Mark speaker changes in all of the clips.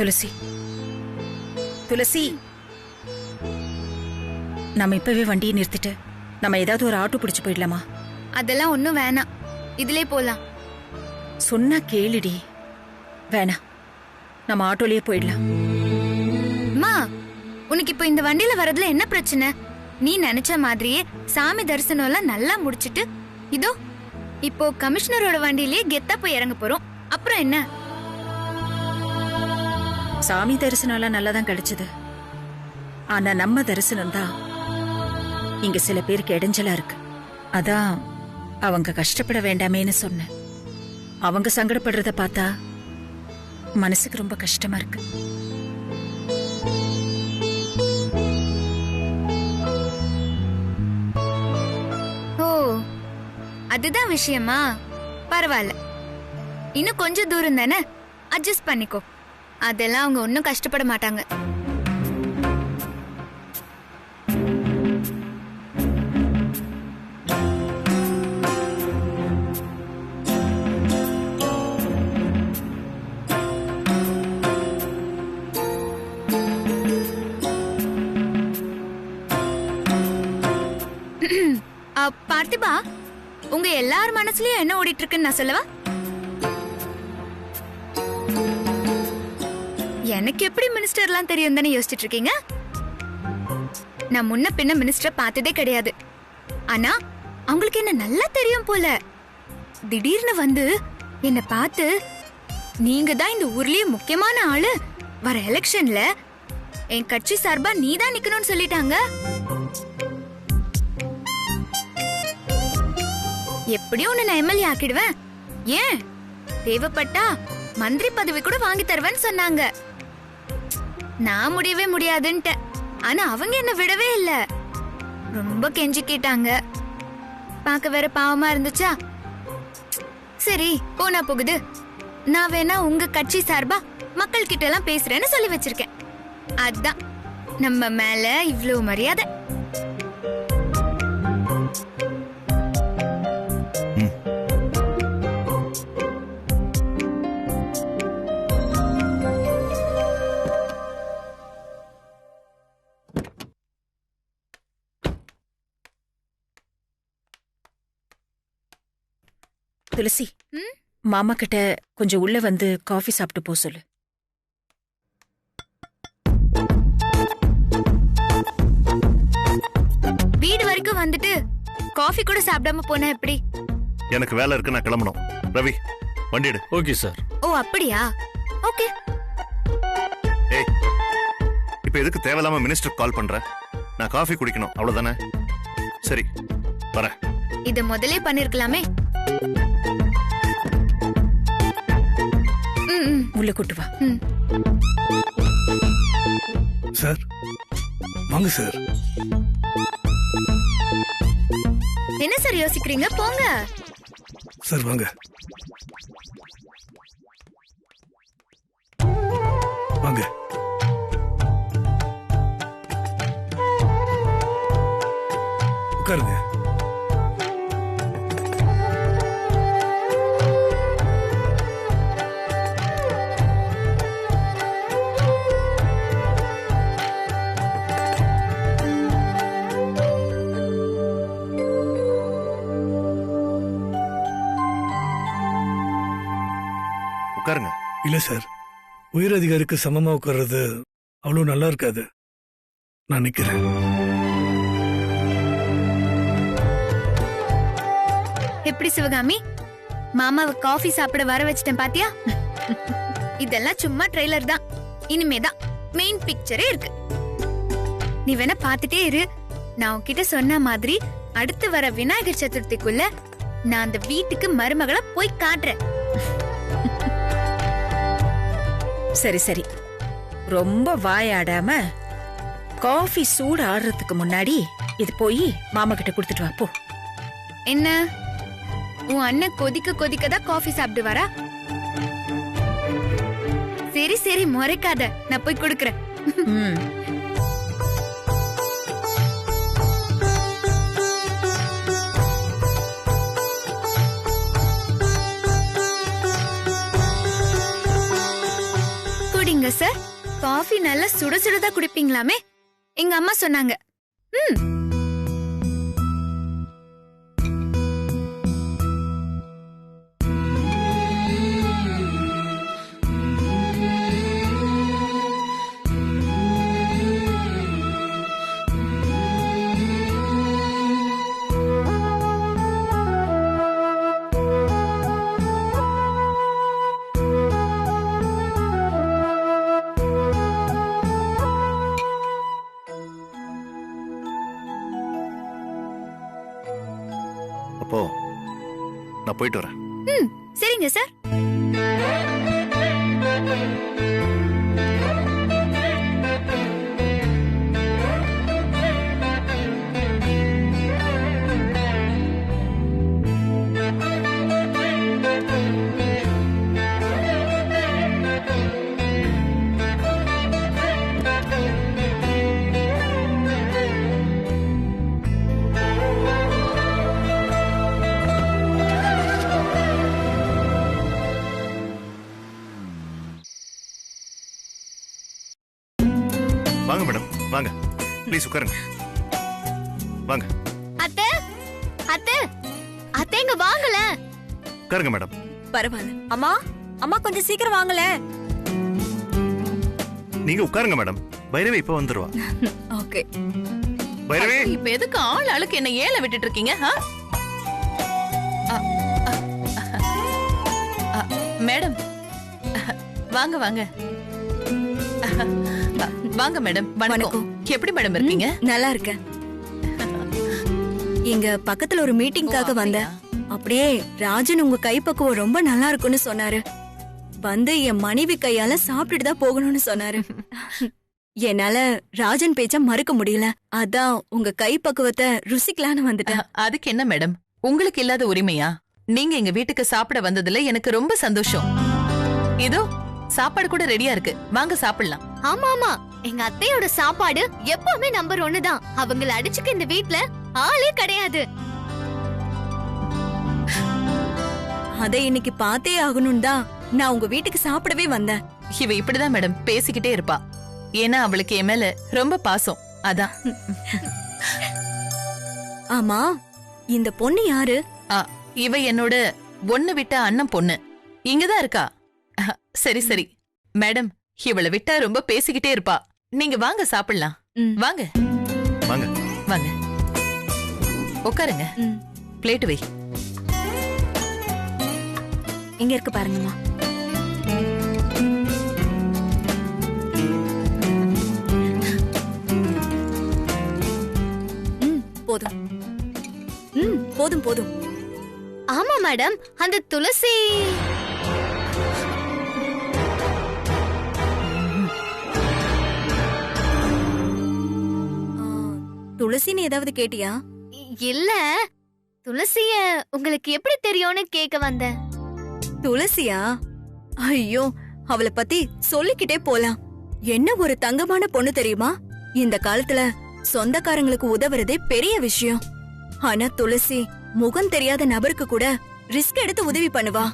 Speaker 1: துளசி, துளசி, நம்ம இப்பவே வண்டியை நிறுத்திட்டு நம்ம ஏதாவது ஒரு ஆட்டோ பிடிச்சு போயிடலாமா?
Speaker 2: அதெல்லாம் ஒண்ணும் வேணாம், இதுலயே போலாம்.
Speaker 1: சொன்னா கேளுடி. வேணாம், நம்ம ஆட்டோலயே போயிடலாம்.
Speaker 2: அம்மா, உனக்கு இப்போ இந்த வண்டியில வரதுல என்ன பிரச்சனை? நீ நினைச்ச மாதிரியே சாமி தரிசனம் எல்லாம் நல்லா முடிச்சிட்டு இதோ இப்போ கமிஷனரோட வண்டியிலேயே கெத்தா போய் இறங்க போறோம். அப்புறம் என்ன?
Speaker 1: சாமி தரிசனம் எல்லாம் நல்லாதான் கிடைச்சது. ஆனா நம்ம தரிசனம் தான் இங்க சில பேருக்கு இடைஞ்சலா இருக்கு. அதான் அவங்க கஷ்டப்பட வேண்டாமேன்னு சொன்னேன். அவங்க சங்கடப்படுறத பார்த்தா மனசுக்கு ரொம்ப கஷ்டமா இருக்கு.
Speaker 2: ஓ, அதுதான் விஷயமா? பரவாயில்ல, இன்னும் கொஞ்சம் தூரம் தானே, அட்ஜஸ்ட் பண்ணிக்கோ. அதெல்லாம் அவங்க ஒன்னும் கஷ்டப்பட மாட்டாங்க. பார்த்திபா, உங்க எல்லார் மனசுலயும் என்ன ஓடிட்டு இருக்குன்னு நான் சொல்லவா? எனக்கு எப்படி மினிஸ்டர்லாம் தெரியும் தானே யோசிச்சுட்டு இருக்கீங்க? நான் முன்ன பின்ன மினிஸ்டரை பார்த்ததே கிடையாது. ஆனா அவங்களுக்கு என்ன நல்லா தெரியும் போல. திடீர்னு வந்து என்ன பார்த்து, நீங்க தான் இந்த ஊர்லயே முக்கியமான ஆளு, வர எலெக்ஷன்ல என் கட்சி சார்பா நீ தான் நிக்கணும்னு சொல்லிட்டாங்க. எப்படியும் உன்னை நான் எம்எல்ஏ ஆக்கிடுவேன். ஏன் தேவைப்பட்டா மந்திரி பதவி கூட வாங்கி தருவேன்னு சொன்னாங்க. நான் முடியவே முடியாதுன்ட்டு. ஆனா அவங்க என்ன விடவே இல்ல, ரொம்ப கெஞ்சி கேட்டாங்க. பார்க்க வேற பாவமா இருந்துச்சா. சரி போனா போகுது, நான் வேணா உங்க கட்சி சார்பா மக்கள் கிட்ட எல்லாம் பேசுறேன்னு சொல்லி வச்சிருக்கேன். அதான் நம்ம மேல இவ்வளவு மரியாதை.
Speaker 1: துளசி, மாமா கிட்ட கொஞ்சம் உள்ள வந்து காஃபி சாப்பிட்டு போ சொல்லு.
Speaker 2: வீடு வரைக்கும் வந்துட்டு காஃபி கூட சாப்பிடாம போனா எப்படி?
Speaker 3: எனக்கு வேலை இருக்கு, நான் கிளம்பணும். ரவி, வண்டி எடு.
Speaker 4: Okay sir.
Speaker 2: ஓ அப்படியா? ஓகே.
Speaker 3: ஏய், இப்ப எதுக்கு தேவையில்லாம மினிஸ்டர் கால் பண்ற? நான் காஃபி குடிக்கணும், அவ்வளவுதானே? சரி, வரேன்.
Speaker 2: இத முதலே பண்ணிருக்கலாமே.
Speaker 1: உள்ள கூட்டு வா.
Speaker 4: சார் வாங்க சார்.
Speaker 2: என்ன சார் யோசிக்கிறீங்க? போங்க
Speaker 4: சார் வாங்க வாங்க. உட்காருங்க.
Speaker 3: உட்காருங்க.
Speaker 4: இல்ல சார், உயர் அதிகாரிக்கு சமமா உட்கார்றது அவ்வளவு நல்லா இருக்காது. நான் நிக்கிறேன்.
Speaker 2: எப்படி சிவகாமி, மாமாவை காஃபி சாப்பிட வர வச்சிட்டேன் பாத்தியா? இதெல்லாம் சும்மா ட்ரெய்லர் தான், இனிமேதான் மெயின் பிக்சரே இருக்கு. நீ வேணா பாத்துட்டே இரு. நான் உன்கிட்ட சொன்ன மாதிரி அடுத்து வர விநாயகர் சதுர்த்திக்குள்ள நான் அந்த வீட்டுக்கு மருமகளை போய் காட்டுறேன்.
Speaker 1: சரி சரி, ரொம்ப வாயாடாம காஃபி சூடு ஆடுறதுக்கு முன்னாடி இது போய் மாமா கிட்ட கொடுத்துட்டு வா போ.
Speaker 2: என்ன, உன் அண்ணன் கொதிக்க கொதிக்கதான் காஃபி சாப்பிட்டு வரா? சரி சரி, முறைக்காத, நான் போய் கொடுக்கறேன். குடிங்க. சாப்பிடுங்க சார். காஃபி நல்லா சுட சுடதா குடிப்பீங்களாமே, எங்க அம்மா சொன்னாங்க. ம்.
Speaker 3: அப்போ நான் போயிட்டு வரேன்.
Speaker 2: ம், சரிங்க சார்.
Speaker 3: வாங்க மேடம், வாங்க. ப்ளீஸ் உட்காருங்க. வாங்க.
Speaker 2: அத்தை, அத்தை, அத்தைங்க வாங்கல.
Speaker 3: உட்காருங்க மேடம்.
Speaker 1: பரவாயில்ல. அம்மா, அம்மா கொஞ்சம் சீக்கிரம் வாங்கல.
Speaker 3: நீங்க உட்காருங்க மேடம். பைரவி இப்ப வந்துருவா.
Speaker 1: ஓகே.
Speaker 3: பைரவி,
Speaker 5: இப்ப எதுக்கு ஆள் ஆளுக்கு என்ன ஏல விட்டுட்டு இருக்கீங்க? மேடம் வாங்க வாங்க. வாங்க மேடம். வணக்கம். எப்படி மேடம் இருக்கீங்க?
Speaker 6: நல்லா இருக்கேன். இங்க பக்கத்துல ஒரு மீட்டிங்காக வந்தேன். அப்படியே ராஜன் உங்க கைப்பக்குவம் ரொம்ப நல்லா இருக்குன்னு சொன்னாரு. வந்து என் மனைவி கையால சாப்பிட்டுட்டு தான் போகணும்னு சொன்னாரு. என்னால ராஜன் பேச்ச மறுக்க முடியல. அதான் உங்க கைப்பக்குவத்தை ருசிக்கலான்னு வந்துட்டேன்.
Speaker 5: அதுக்கு என்ன மேடம், உங்களுக்கு இல்லாத உரிமையா? நீங்க எங்க வீட்டுக்கு சாப்பிட வந்ததுல எனக்கு ரொம்ப சந்தோஷம். இதோ சாப்பாடு கூட ரெடியா இருக்கு, வாங்க சாப்பிடலாம்.
Speaker 2: ஆமா ஆமா, எங்க அத்தையோட சாப்பாடு எப்பவுமே நம்பர் 1 தான். அவங்கள அடிச்சுக்க இந்த வீட்ல ஆளே கிடையாது.
Speaker 6: அதை இன்னைக்கு பார்த்தே ஆகணும் தான் நான் உங்க வீட்டுக்கு சாப்பிடவே வந்தேன்.
Speaker 5: இவ இப்படிதான் மேடம் பேசிக்கிட்டே இருப்பா. ஏன்னா அவளுக்கு என் மேல ரொம்ப பாசம், அதான்.
Speaker 6: ஆமா, இந்த பொண்ணு யாரு?
Speaker 5: இவ என்னோட ஒண்ணு விட்ட அண்ணன் பொண்ணு. இங்கதான் இருக்கா. சரி சரி மேடம், இவளை விட்டா ரொம்ப பேசிக்கிட்டே இருப்பா. நீங்க வாங்க சாப்பிடலாம். வாங்க
Speaker 3: வாங்க
Speaker 5: வாங்க, உட்காருங்க. பிளேட் வை.
Speaker 6: இங்க இருக்கு பாருங்கம்மா. போதும். போதும் போதும்.
Speaker 2: ஆமா மேடம், அந்த துளசி
Speaker 6: துளசின்னு ஏதாவது கேட்டியா?
Speaker 2: இல்ல, துளசிய உங்களுக்கு எப்படி தெரியும்னு கேட்க வந்தேன்.
Speaker 6: துளசியா? ஐயோ, அவளை பத்தி சொல்லிக்கிட்டே போலாம். என்ன ஒரு தங்கமான பொண்ணு தெரியுமா? இந்த காலத்துல சொந்தக்காரங்களுக்கு உதவுறதே பெரிய விஷயம். ஆனா துளசி முகம் தெரியாத நபருக்கு கூட ரிஸ்க் எடுத்து உதவி பண்ணுவா.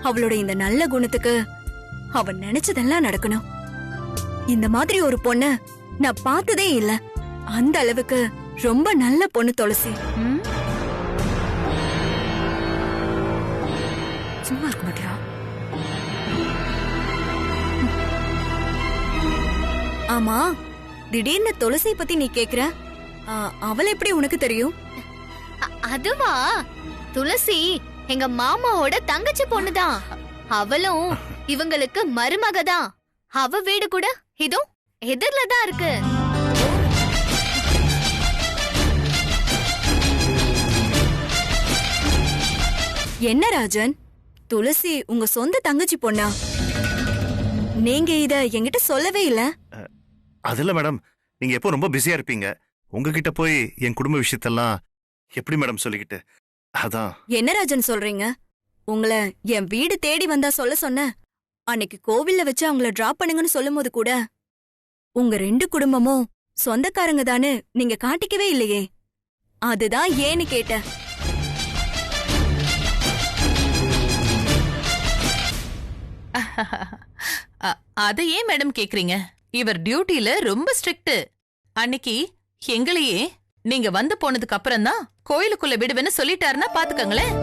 Speaker 6: அவளோட இந்த நல்ல குணத்துக்கு அவன் நினைச்சதெல்லாம் நடக்கணும். இந்த மாதிரி ஒரு பொண்ண நான் பார்த்ததே இல்ல. அந்த அளவுக்கு ரொம்ப நல்ல பொண்ணு துளசி.
Speaker 1: சும்மா இருக்க மாட்டியா?
Speaker 6: ஆமா, திடீர்னு துளசி பத்தி நீ கேக்குற. அவள் எப்படி உனக்கு தெரியும்?
Speaker 2: அதுவா, துளசி எங்க மாமாவோட தங்கச்சி பொண்ணுதான். அவளும் இவங்களுக்கு மருமக தான். அவ வீடு கூட இதோ எதிர்ல தான் இருக்கு.
Speaker 6: என்ன ராஜன், துளசி உங்க சொந்த தங்கச்சி பொண்ணா? நீங்க இத என்கிட்ட சொல்லவே இல்ல.
Speaker 3: அதுல மேடம், நீங்க எப்போ ரொம்ப பிஸியா இருப்பீங்க. உங்ககிட்ட போய் என் குடும்ப விஷயத்தெல்லாம் எப்படி மேடம் சொல்லிக்கிட்டு, அதான்.
Speaker 6: என்ன ராஜன் சொல்றீங்க? உங்களை என் வீடு தேடி வந்தா சொல்ல சொன்ன. அன்னைக்கு கோவில்ல வச்சு அவங்கள டிராப் பண்ணுங்கன்னு சொல்லும் போது கூட உங்க 2 குடும்பமும் சொந்தக்காரங்க தானு நீங்க காட்டிக்கவே இல்லையே. அதுதான் ஏன்னு கேட்ட.
Speaker 5: அதை ஏன் மேடம் கேக்குறீங்க? இவர் டியூட்டில ரொம்ப ஸ்ட்ரிக்ட். அன்னைக்கு எங்களையே நீங்க வந்து போனதுக்கு அப்புறம் தான் கோயிலுக்குள்ள விடுவேன்னு சொல்லிட்டாருன்னா பாத்துக்கங்களேன்.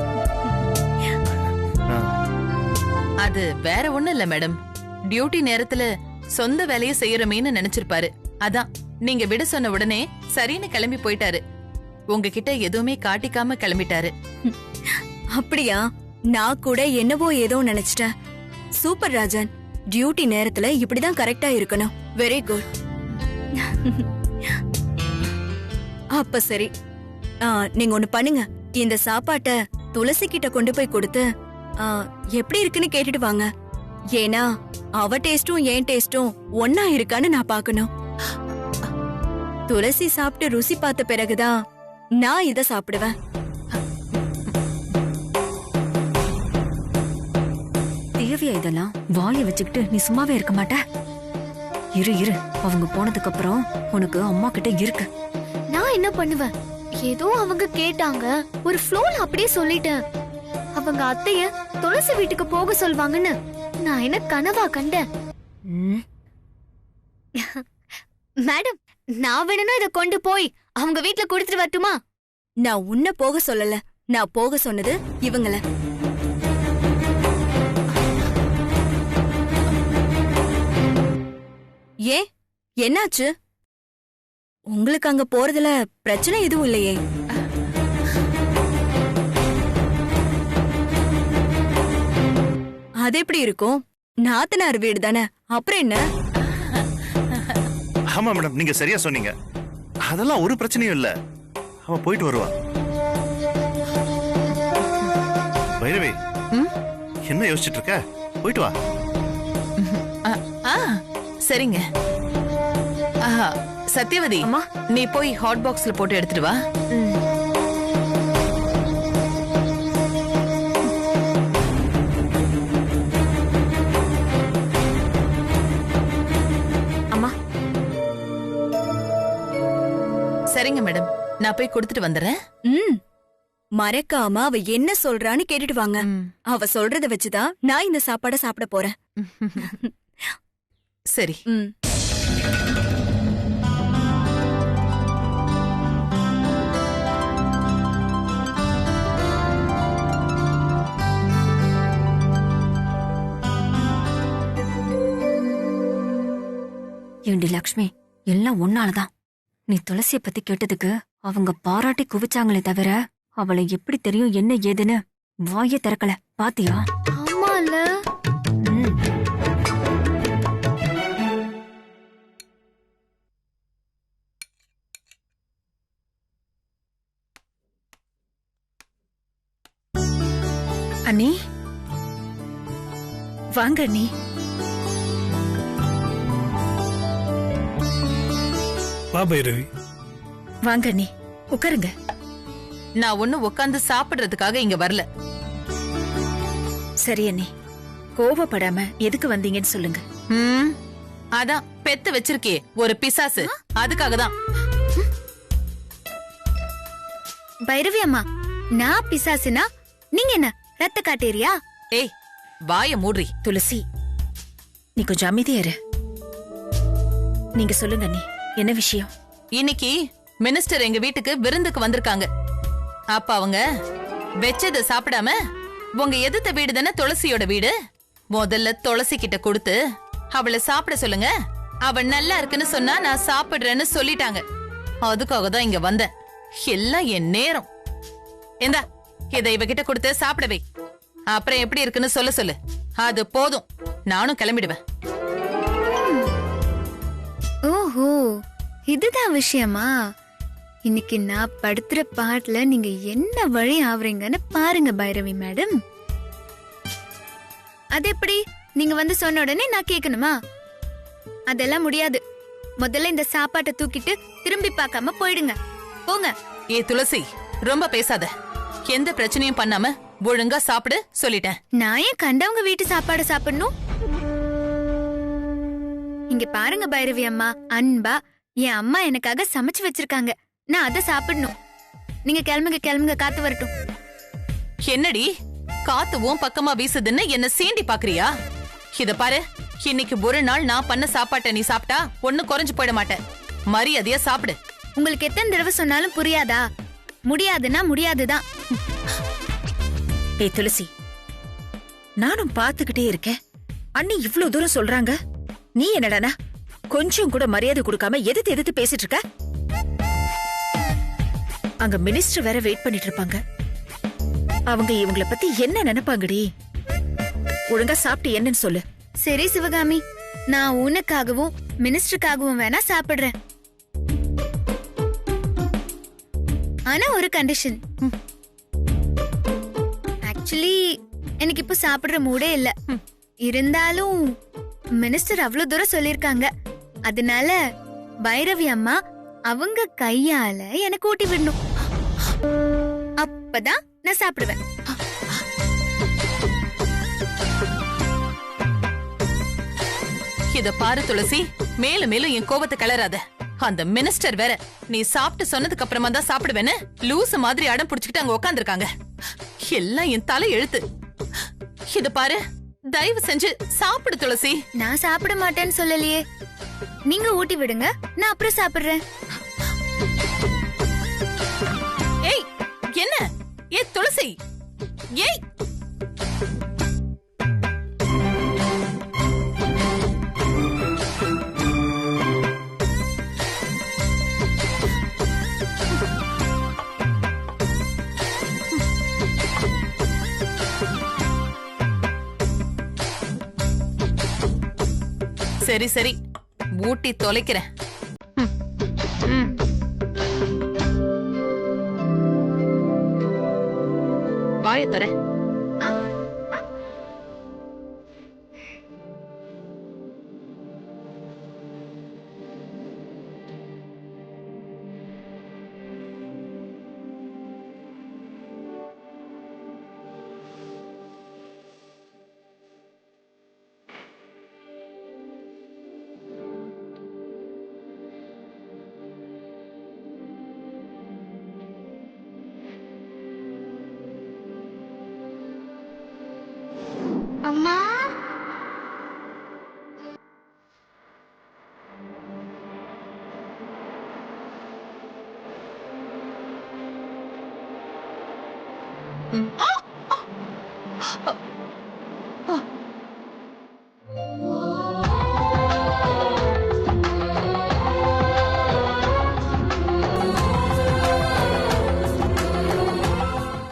Speaker 5: அது வேற ஒண்ணும் இல்ல மேடம். டியூட்டி நேரத்துல சொந்த வேலையை செய்யறமேன்னு நினைச்சிருப்பாரு. அதான் நீங்க விட சொன்ன உடனே சரின்னு கிளம்பி போயிட்டாரு. உங்ககிட்ட எதுவுமே காட்டிக்காம கிளம்பிட்டாரு.
Speaker 6: அப்படியா? நான் கூட என்னவோ ஏதோ நினைச்சிட்டேன். சூப்பர் ராஜன், டியூட்டி நேரத்துல இப்படிதான் கரெக்டா இருக்கணும். Very good. அப்ப சரி, நீங்க ஒண்ணு பண்ணுங்க. இந்த சாப்பாட்ட துளசி கிட்ட கொண்டு போய் கொடுத்து எப்படி இருக்குன்னு கேட்டுட்டு வாங்க. ஏன்னா அவ டேஸ்டும் என் டேஸ்டும் ஒன்னா இருக்கான்னு நான் பாக்கணும். துளசி சாப்பிட்டு ருசி பார்த்த பிறகுதான் நான் இத சாப்பிடுவேன். தேவையா இதெல்லாம்? வாயை வச்சுக்கிட்டு நீ சும்மாவே இருக்க மாட்ட. இரு இரு, அவங்க போனதுக்கு அப்புறம் உனக்கு அம்மா கிட்ட இருக்கு.
Speaker 2: நான் என்ன பண்ணுவேன்? ஏதோ அவங்க கேட்டாங்க, ஒரு ஃப்ளோல அப்படியே சொல்லிட்டேன். அவங்க அத்தைய துளசி வீட்டுக்கு போக சொல்வாங்கன்னு நான் என்ன கனவா கண்டேன்? மேடம், நான் வேணும்னா இத கொண்டு போய் அவங்க வீட்ல கொடுத்துட்டு வரட்டுமா?
Speaker 6: நான் உன்னை போக சொல்லல, நான் போக சொன்னது இவங்கள. ஏன், என்னாச்சு? உங்களுக்கு அங்க போறதுல பிரச்சனை எதுவும் இல்லையே? அது எப்படி இருக்கும்? நாத்தனார் வீடு தானே, அப்புறம் என்ன?
Speaker 3: ஆமா மேடம், நீங்க சரியா சொன்னீங்க. அதெல்லாம் ஒரு பிரச்சனையும் இல்ல. அவ போயிட்டு வருவா. பைரவி, என்ன யோசிச்சுட்டு இருக்க? போயிட்டு வா.
Speaker 5: சரிங்க. சத்யவதி, நீ போய் ஹாட் பாக்ஸ்ல போட்டு எடுத்துட்டு வா.
Speaker 1: அம்மா.
Speaker 5: சரிங்க மேடம், நான் போய் கொடுத்துட்டு வந்துடுறேன்.
Speaker 6: மறக்காம அவ என்ன சொல்றான்னு கேட்டுட்டு வாங்க. அவ சொல்றத வச்சுதான் நான் இந்த சாப்பாட சாப்பிட போறேன்.
Speaker 5: சரி.
Speaker 6: ஏண்டி லக்ஷ்மி, எல்லாம் ஒன்னாலதான். நீ துளசிய பத்தி கேட்டதுக்கு அவங்க பாராட்டி குவிச்சாங்களே தவிர அவளை எப்படி தெரியும் என்ன ஏதுன்னு வாய திறக்கல. பாத்தியா?
Speaker 2: ஆமால.
Speaker 1: அண்ணி வாங்க. அண்ணி
Speaker 4: வா பைரவி.
Speaker 1: வாங்க அண்ணி, உட்காருங்க.
Speaker 5: நான் ஒண்ணு உட்கார்ந்து சாப்பிடுறதுக்காக இங்க வரல.
Speaker 1: சரி அண்ணி, கோவப்படாம எதுக்கு வந்தீங்கன்னு சொல்லுங்க.
Speaker 5: அதான் பெத்து வச்சிருக்கே ஒரு பிசாசு, அதுக்காக தான்.
Speaker 2: பைரவி அம்மா, நான் பிசாசுனா நீங்க என்ன ரத்த காட்டேரியா?
Speaker 5: ஏய், வாய மூடுறி.
Speaker 1: துளசி, நீ கொஞ்சம் அமைதியா இரு. நீங்க சொல்லுங்க அண்ணி, என்ன விஷயம்?
Speaker 5: இன்னைக்கு மினிஸ்டர் எங்க வீட்டுக்கு விருந்துக்கு வந்திருக்காங்க. அப்ப அவங்க வெச்சத சாப்பிடாம, உங்க எதிர்த்த வீடு தானே துளசியோட வீடு, முதல்ல துளசி கிட்ட கொடுத்து அவளை சாப்பிட சொல்லுங்க. அவ நல்லா இருக்குன்னு சொன்னா நான் சாப்பிடுறேன்னு சொல்லிட்டாங்க. அதுக்காக தான் இங்க வந்தேன். எல்லாம் என் நேரம். ஏந்தா, இதை இவகிட்ட கொடுத்து சாப்பிடவே. அப்புறம் எப்படி இருக்குன்னு சொல்லு. அது போதும், நானும் கிளம்பிடுவேன்.
Speaker 2: ஓஹோ, இதுதான் விஷயமா? இன்னைக்கு நான் படுத்துற பாட்டுல நீங்க என்ன வழி ஆவறீங்கன்னு பாருங்க பைரவி மேடம். அது எப்படி? நீங்க வந்து சொன்ன உடனே நான் கேட்கணுமா? அதெல்லாம் முடியாது. முதல்ல இந்த சாப்பாட்டை தூக்கிட்டு திரும்பி பார்க்காம போயிடுங்க. போங்க.
Speaker 5: ஏ துளசி, ரொம்ப பேசாத. எந்த பிரச்சனையும் பண்ணாம ஒழுங்கா சாப்பிடு சொல்லிட்டேன்.
Speaker 2: நான் ஏன் கண்டவங்க வீட்டு சாப்பாடு சாப்பிடணும்? இங்க பாருங்க பைரவி அம்மா, அன்பா என் அம்மா எனக்காக சமைச்சு வச்சிருக்காங்க. நான் அதை சாப்பிடணும். நீங்க கிளம்புங்க, காத்து வரட்டும்.
Speaker 5: என்னடி, காத்து உன் பக்கமா வீசுதுன்னு என்ன சீண்டி பாக்குறியா? இத பாரு, இன்னைக்கு ஒரு நாள் நான் பண்ண சாப்பாட்டை நீ சாப்பிட்டா ஒண்ணும் குறைஞ்சு போயிட மாட்டேன். மரியாதையா சாப்பிடு.
Speaker 2: உங்களுக்கு எத்தனை தடவை சொன்னாலும் புரியாதா? முடியாதுன்னா முடியாதுதான்.
Speaker 1: ஏய் துளசி, நானும் பாத்துக்கிட்டே இருக்கேன். அண்ணி இவ்ளோ தூரம் சொல்றாங்க, நீ என்னடானா கொஞ்சம் கூட மரியாதை கொடுக்காம எதிர்த்து எதிர்த்து பேசிட்டு இருக்க? அங்க மினிஸ்டர் வேற வெயிட் பண்ணிட்டு இருப்பாங்க. அவங்க இவங்கள பத்தி என்ன நினைப்பாங்கடி? ஒழுங்கா சாப்பிட்டு என்னன்னு சொல்லு.
Speaker 2: சரி சிவகாமி, நான் உனக்காகவும் மினிஸ்டருக்காகவும் வேணா சாப்பிடுறேன். ஆனா ஒரு கண்டிஷன். ஆக்சுவலி எனக்கு இப்ப சாப்பிடுற மூடே இல்ல. இருந்தாலும் மினிஸ்டர் அவ்வளவு தூரம் சொல்லிருக்காங்க. அதனால பைரவி அம்மா அவங்க கையால எனக்கு ஊட்டி விடணும். அப்பதான் நான் சாப்பிடுவேன்.
Speaker 5: இத பாரு துளசி, மேலும் மேலும் என் கோபத்தை கிளறாத. அந்த மினிஸ்டர் வேற நீ சாப்பிட்டு சொன்னதுக்கு அப்புறமா தான் சாப்பிடுவேன்னு லூசு மாதிரி அடம் புடிச்சுக்கிட்டு அங்க உட்காந்துருக்காங்க. எல்லாம் என் தலை எழுத்து. இத பாரு, தயவு செஞ்சு சாப்பிடு துளசி.
Speaker 2: நான் சாப்பிட மாட்டேன்னு சொல்லலையே. நீங்க ஊட்டி விடுங்க, நான் அப்புறம் சாப்பிடுறேன்.
Speaker 5: ஏய் என்ன? ஏ துளசி, ஏய் சரி சரி, ஊட்டி தொலைக்கிறேன். வாய தர.
Speaker 2: அம்மா,